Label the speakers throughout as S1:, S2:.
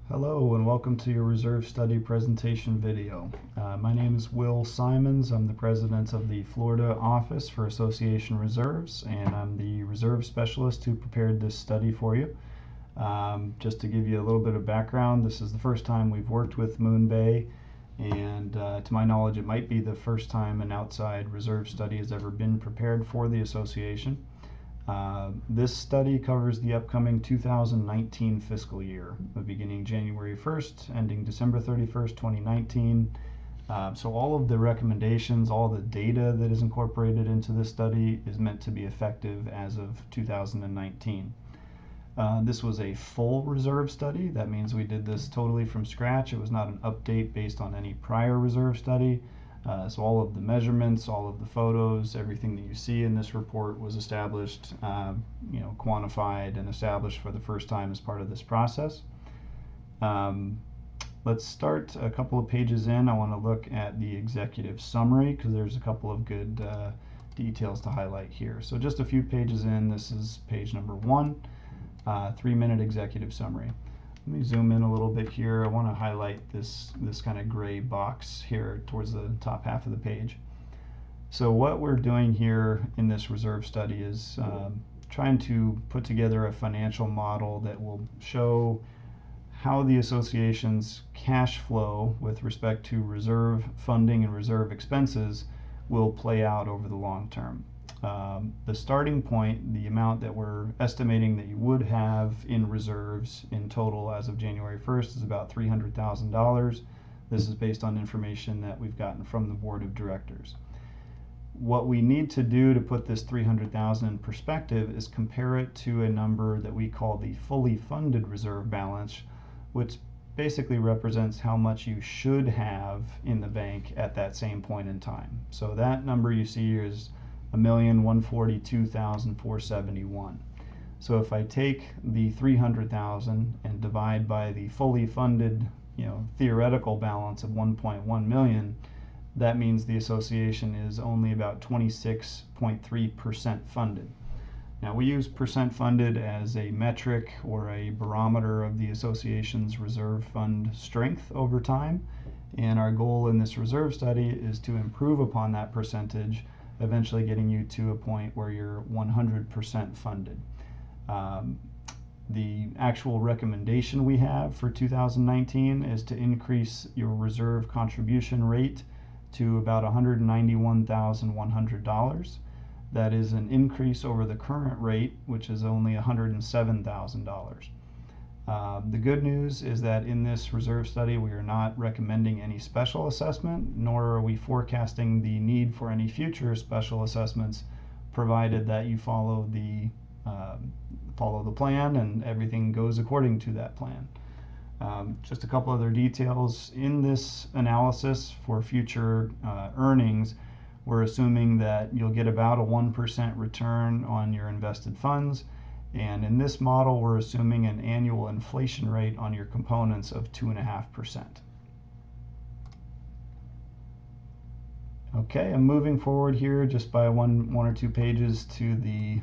S1: Hello and welcome to your reserve study presentation video. My name is Will Simons. I'm the president of the Florida office for Association Reserves, and I'm the reserve specialist who prepared this study for you. Just to give you a little bit of background, this is the first time we've worked with Moon Bay, and to my knowledge it might be the first time an outside reserve study has ever been prepared for the association. This study covers the upcoming 2019 fiscal year, beginning January 1st, ending December 31st, 2019. So all of the recommendations, all the data that is incorporated into this study is meant to be effective as of 2019. This was a full reserve study. That means we did this totally from scratch. It was not an update based on any prior reserve study. So all of the measurements, all of the photos, everything that you see in this report was established, quantified and established for the first time as part of this process. Let's start a couple of pages in. I want to look at the executive summary because there's a couple of good details to highlight here. So just a few pages in, this is page number 1, 3-minute executive summary. Let me zoom in a little bit here. I want to highlight this kind of gray box here towards the top half of the page. So what we're doing here in this reserve study is trying to put together a financial model that will show how the association's cash flow with respect to reserve funding and reserve expenses will play out over the long term. The starting point, the amount that we're estimating that you would have in reserves in total as of January 1st is about $300,000. This is based on information that we've gotten from the board of directors. What we need to do to put this $300,000 in perspective is compare it to a number that we call the fully funded reserve balance, which basically represents how much you should have in the bank at that same point in time. So that number you see here is $1,142,471. So if I take the $300,000 and divide by the fully funded, theoretical balance of $1.1 million, that means the association is only about 26.3% funded. Now we use percent funded as a metric or a barometer of the association's reserve fund strength over time, and our goal in this reserve study is to improve upon that percentage, eventually getting you to a point where you're 100% funded. The actual recommendation we have for 2019 is to increase your reserve contribution rate to about $191,100. That is an increase over the current rate, which is only $107,000. The good news is that in this reserve study we are not recommending any special assessment, nor are we forecasting the need for any future special assessments, provided that you follow the plan and everything goes according to that plan. Just a couple other details. In this analysis for future earnings, we're assuming that you'll get about a 1% return on your invested funds. And in this model, we're assuming an annual inflation rate on your components of 2.5%. Okay, I'm moving forward here just by one or two pages to the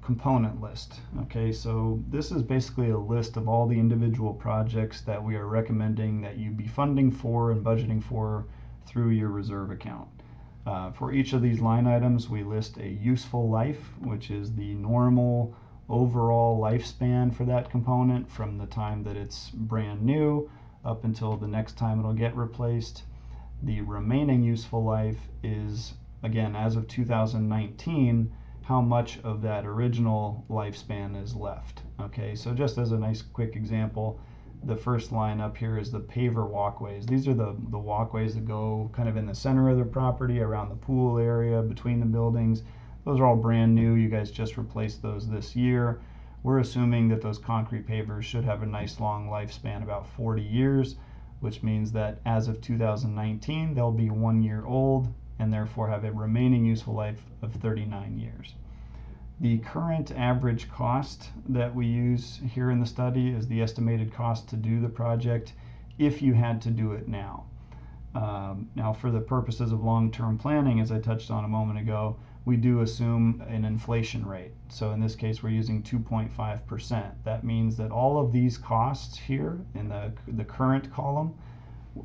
S1: component list. Okay, so this is basically a list of all the individual projects that we are recommending that you be funding for and budgeting for through your reserve account. For each of these line items, we list a useful life, which is the normal overall lifespan for that component from the time that it's brand new up until the next time it'll get replaced. The remaining useful life is, again, as of 2019, how much of that original lifespan is left. Okay, so just as a nice quick example, the first line up here is the paver walkways. These are the walkways that go kind of in the center of the property, around the pool area, between the buildings. Those are all brand new. You guys just replaced those this year. We're assuming that those concrete pavers should have a nice long lifespan, about 40 years, which means that as of 2019, they'll be 1 year old and therefore have a remaining useful life of 39 years. The current average cost that we use here in the study is the estimated cost to do the project if you had to do it now. Now, for the purposes of long-term planning, as I touched on a moment ago, we do assume an inflation rate. So in this case, we're using 2.5%. That means that all of these costs here in the current column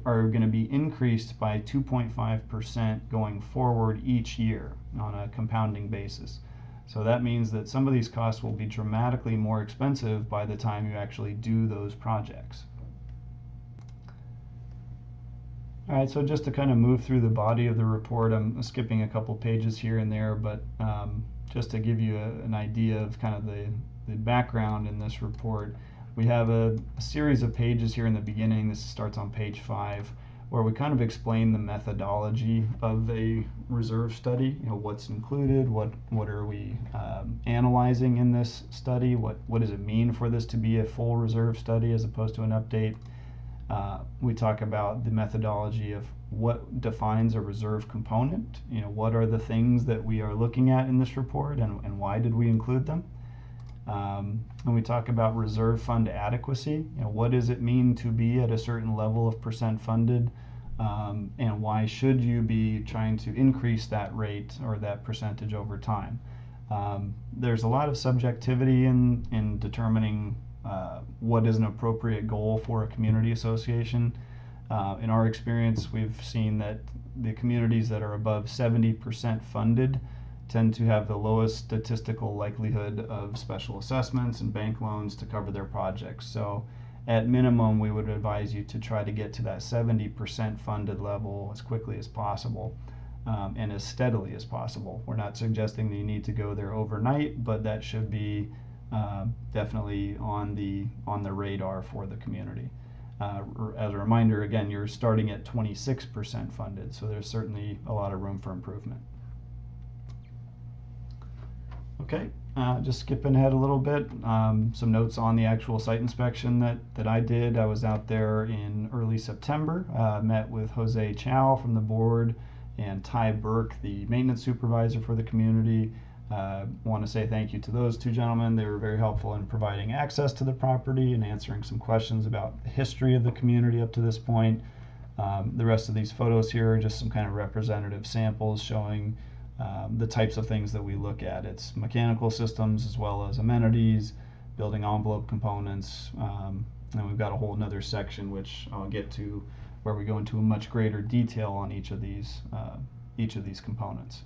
S1: are going to be increased by 2.5% going forward each year on a compounding basis. So that means that some of these costs will be dramatically more expensive by the time you actually do those projects. All right, so just to kind of move through the body of the report, I'm skipping a couple pages here and there, but just to give you an idea of kind of the background in this report, we have a series of pages here in the beginning. This starts on page 5, where we kind of explain the methodology of a reserve study. You know, what's included, what are we analyzing in this study, what does it mean for this to be a full reserve study as opposed to an update. We talk about the methodology of what defines a reserve component. You know, what are the things that we are looking at in this report, and why did we include them? And we talk about reserve fund adequacy. You know, what does it mean to be at a certain level of percent funded, and why should you be trying to increase that rate or that percentage over time? There's a lot of subjectivity in determining what is an appropriate goal for a community association. In our experience, we've seen that the communities that are above 70% funded tend to have the lowest statistical likelihood of special assessments and bank loans to cover their projects. So at minimum, we would advise you to try to get to that 70% funded level as quickly as possible, and as steadily as possible. We're not suggesting that you need to go there overnight, but that should be definitely on the radar for the community. As a reminder, again, you're starting at 26% funded, so there's certainly a lot of room for improvement. Okay, just skipping ahead a little bit, some notes on the actual site inspection that I did. I was out there in early September, met with Jose Chow from the board and Ty Burke, the maintenance supervisor for the community. Want to say thank you to those two gentlemen. They were very helpful in providing access to the property and answering some questions about the history of the community up to this point. The rest of these photos here are just some kind of representative samples showing the types of things that we look at. It's mechanical systems as well as amenities, building envelope components, and we've got a whole another section which I'll get to, where we go into much greater detail on each of these components.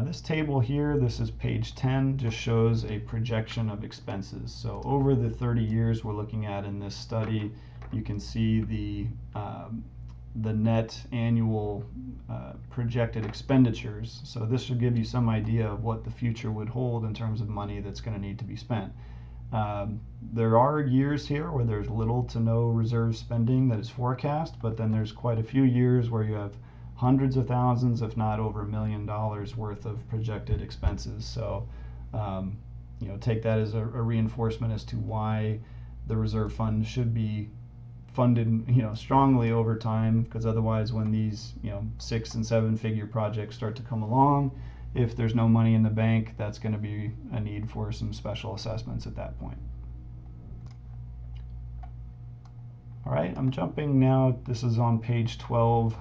S1: This table here, this is page 10, just shows a projection of expenses. So over the 30 years we're looking at in this study, you can see the net annual projected expenditures. So this should give you some idea of what the future would hold in terms of money that's going to need to be spent. There are years here where there's little to no reserve spending that is forecast, but then there's quite a few years where you have hundreds of thousands, if not over $1 million worth of projected expenses. So, you know, take that as a reinforcement as to why the reserve fund should be funded, you know, strongly over time, because otherwise when these, you know, 6- and 7-figure projects start to come along, if there's no money in the bank, that's going to be a need for some special assessments at that point. All right, I'm jumping now. This is on page 12.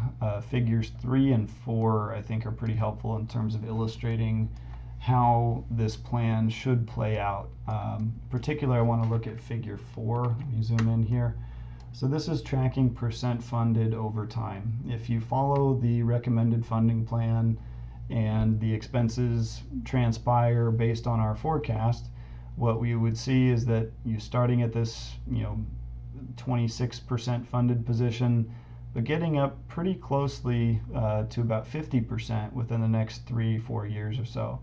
S1: Figures 3 and 4 I think are pretty helpful in terms of illustrating how this plan should play out. In particular, I want to look at figure 4. Let me zoom in here. So this is tracking percent funded over time. If you follow the recommended funding plan and the expenses transpire based on our forecast, what we would see is that you starting at this, you know, 26% funded position, but getting up pretty closely to about 50% within the next 3-4 years or so.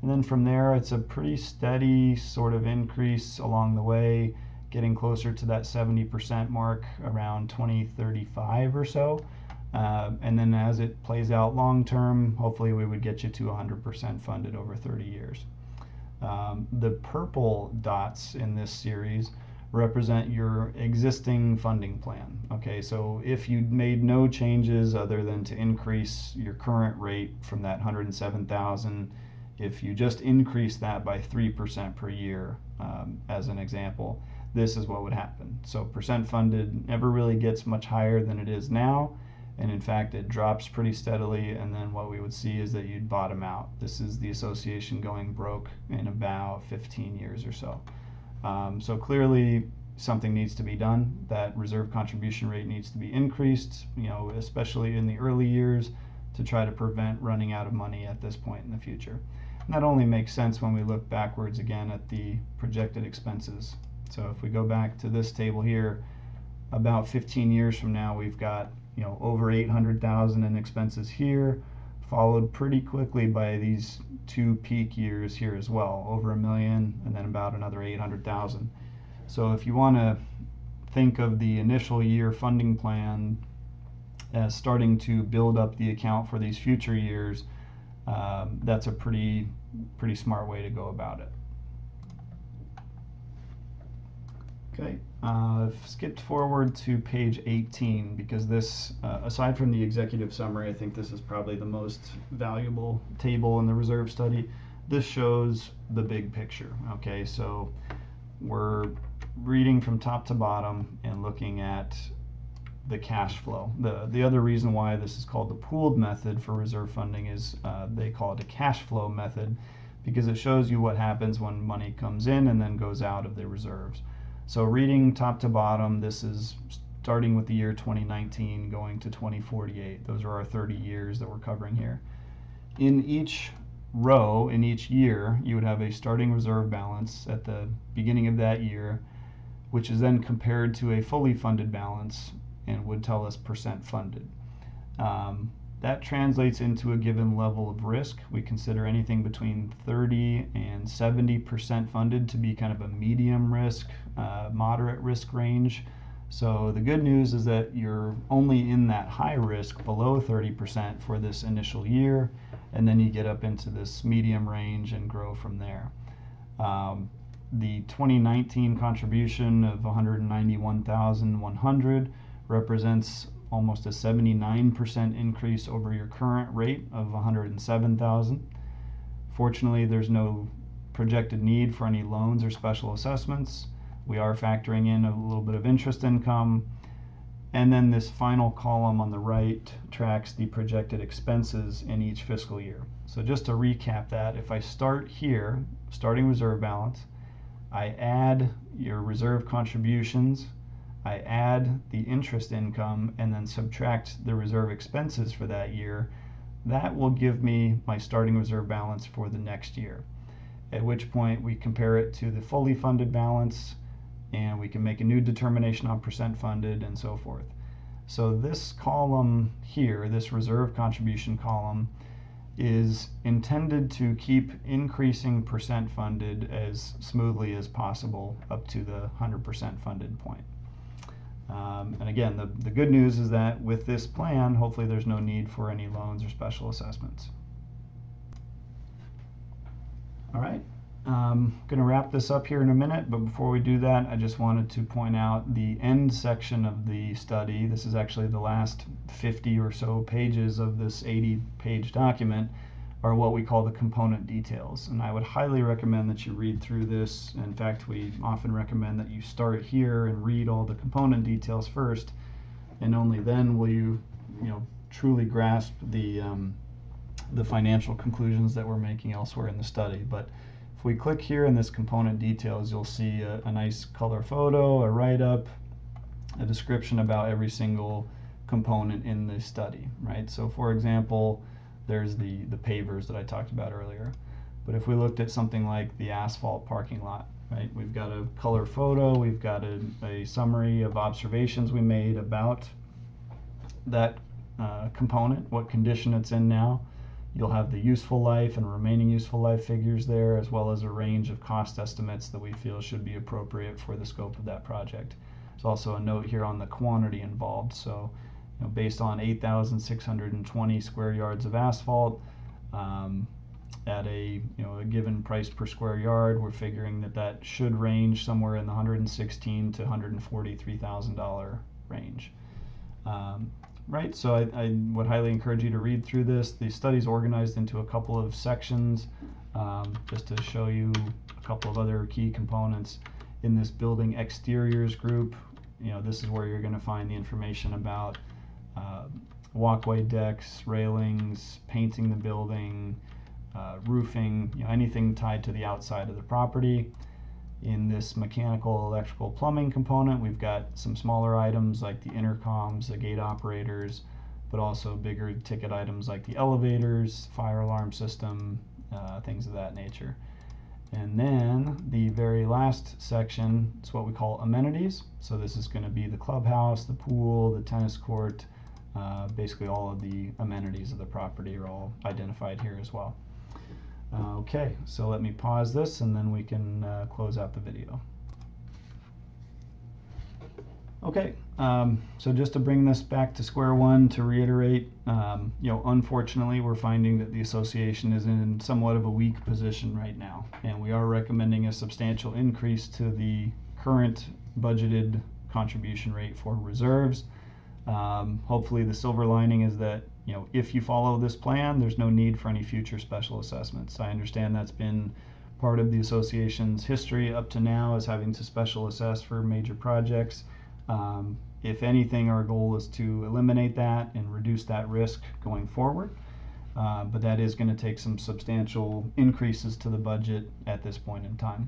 S1: And then from there, it's a pretty steady sort of increase along the way, getting closer to that 70% mark around 2035 or so. And then as it plays out long term, hopefully we would get you to 100% funded over 30 years. The purple dots in this series represent your existing funding plan. Okay, so if you made no changes other than to increase your current rate from that 107,000, if you just increase that by 3% per year, as an example, this is what would happen. So percent funded never really gets much higher than it is now, and in fact it drops pretty steadily, and then what we would see is that you'd bottom out. This is the association going broke in about 15 years or so. So clearly something needs to be done. That reserve contribution rate needs to be increased, especially in the early years, to try to prevent running out of money at this point in the future. And that only makes sense when we look backwards again at the projected expenses. So if we go back to this table here, about 15 years from now, we've got over 800,000 in expenses here, followed pretty quickly by these two peak years here as well, over $1 million and then about another 800,000. So if you want to think of the initial year funding plan as starting to build up the account for these future years, that's a pretty smart way to go about it. Okay, I've skipped forward to page 18 because this, aside from the executive summary, I think this is probably the most valuable table in the reserve study. This shows the big picture. Okay, so we're reading from top to bottom and looking at the cash flow. The other reason why this is called the pooled method for reserve funding is they call it a cash flow method because it shows you what happens when money comes in and then goes out of the reserves. So reading top to bottom, this is starting with the year 2019 going to 2048. Those are our 30 years that we're covering here. In each row, in each year, you would have a starting reserve balance at the beginning of that year, which is then compared to a fully funded balance and would tell us percent funded. That translates into a given level of risk. We consider anything between 30 and 70% funded to be kind of a medium risk, moderate risk range. So the good news is that you're only in that high risk below 30% for this initial year, and then you get up into this medium range and grow from there. The 2019 contribution of 191,100 represents almost a 79% increase over your current rate of 107,000. Fortunately, there's no projected need for any loans or special assessments. We are factoring in a little bit of interest income. And then this final column on the right tracks the projected expenses in each fiscal year. So just to recap that, if I start here, starting reserve balance, I add your reserve contributions, I add the interest income, and then subtract the reserve expenses for that year, that will give me my starting reserve balance for the next year. At which point we compare it to the fully funded balance, and we can make a new determination on percent funded and so forth. So this column here, this reserve contribution column, is intended to keep increasing percent funded as smoothly as possible up to the 100% funded point. And again, the good news is that with this plan, hopefully there's no need for any loans or special assessments. All right, I'm going to wrap this up here in a minute, but before we do that, I just wanted to point out the end section of the study. This is actually the last 50 or so pages of this 80-page document are what we call the component details. And I would highly recommend that you read through this. In fact, we often recommend that you start here and read all the component details first, and only then will you truly grasp the financial conclusions that we're making elsewhere in the study. But if we click here in this component details, you'll see a nice color photo, a write-up, a description about every single component in the study, right? So for example, there's the pavers that I talked about earlier. But if we looked at something like the asphalt parking lot, right? We've got a color photo, we've got a summary of observations we made about that component, what condition it's in now. You'll have the useful life and remaining useful life figures there, as well as a range of cost estimates that we feel should be appropriate for the scope of that project. There's also a note here on the quantity involved. So based on 8,620 square yards of asphalt, at a given price per square yard, we're figuring that should range somewhere in the $116,000 to $143,000 range. Right, so I would highly encourage you to read through this. The study's organized into a couple of sections, just to show you a couple of other key components. In this building exteriors group, this is where you're going to find the information about walkway decks, railings, painting the building, roofing, anything tied to the outside of the property. In this mechanical, electrical, plumbing component, we've got some smaller items like the intercoms, the gate operators, but also bigger ticket items like the elevators, fire alarm system, things of that nature. And then the very last section is what we call amenities. So this is going to be the clubhouse, the pool, the tennis court, basically all of the amenities of the property are all identified here as well. Okay, so let me pause this and then we can close out the video. Okay, so just to bring this back to square one, to reiterate, unfortunately we're finding that the association is in somewhat of a weak position right now, and we are recommending a substantial increase to the current budgeted contribution rate for reserves. Hopefully the silver lining is that if you follow this plan, there's no need for any future special assessments. I understand that's been part of the association's history up to now, is having to special assess for major projects. If anything, our goal is to eliminate that and reduce that risk going forward. But that is going to take some substantial increases to the budget at this point in time.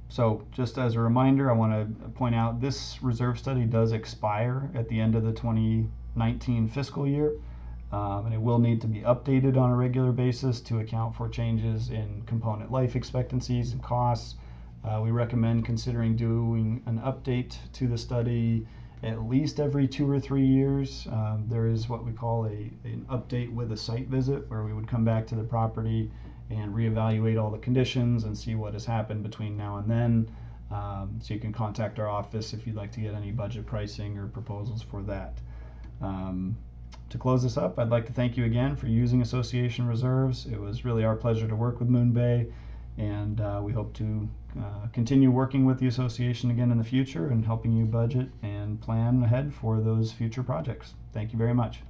S1: So just as a reminder, I want to point out this reserve study does expire at the end of the 2019 fiscal year, and it will need to be updated on a regular basis to account for changes in component life expectancies and costs. We recommend considering doing an update to the study at least every 2 or 3 years. There is what we call an update with a site visit, where we would come back to the property and reevaluate all the conditions and see what has happened between now and then. So you can contact our office if you'd like to get any budget pricing or proposals for that. To close this up, I'd like to thank you again for using Association Reserves. It was really our pleasure to work with Moon Bay, and we hope to continue working with the association again in the future and helping you budget and plan ahead for those future projects. Thank you very much.